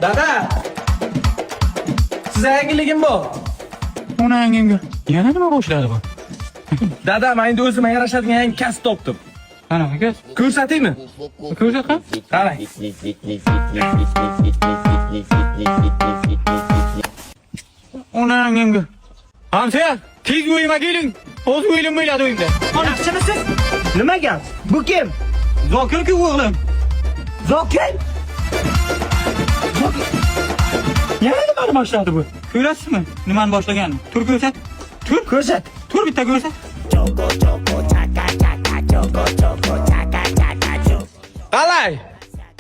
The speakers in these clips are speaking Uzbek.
Dada. Size yangiligim bor. Ona yangimga. Yana nima boshladi bu? Dada, men endi o'zimga yarashadigan yangi kasb topdim. Qanaqa gaz? Ko'rsataymi? Ko'rsat qani? Qarang. Ona yangimga. Hamsa, tez uyima keling. O'z uyim bo'ladi uyimda. Yaxshimisiz? Nima gap? Bu kim? Zokir-ku o'g'lim. Zokir? Yana nimani boshladi bu? Ko'rasizmi? Nimani boshlaganini? Tur ko'rsat. Tur. Ko'rsat. Tur bitta ko'rsat. Qalay?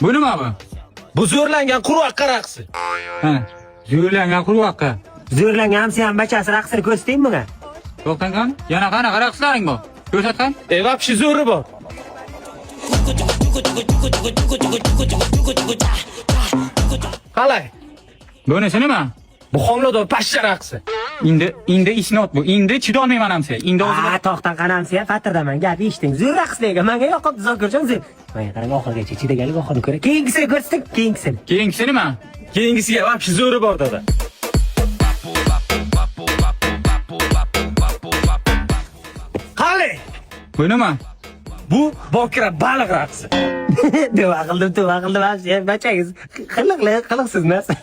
Bu nima bu? Bu zo'rlangan qurvaqqa raqsi. Ha, zo'rlangan qurvaqqa. Zo'rlangan hamsa ham bachasi raqsini ko'rsataymi bunga? To'xtang qani? Yana qanaqa raqslaring bor? Ko'rsat qani? Vapshi zo'ri bor. Qalay? Bunisi nima? Bu homilador pashsha raqsi. Endi isnot bu. Endi chidolmayman hamsa. Endi o'zim To'xtan qaramsa ham fatirdaman. Gap eshiting. Zo'r raqs degan. Menga yoqibdi Zokirjon zo'r. Menga qarang oxirigacha chidaganlik oxirini ko'ra. Keyingisini ko'rsating, keyingisini. keyingisi nima? Keyingisiga vapshi zo'ri bor dada. Qalay? Bu nima? Bu bokira baliq raqsi. Duo qildim. Bachangiz qiliqsiz narsa.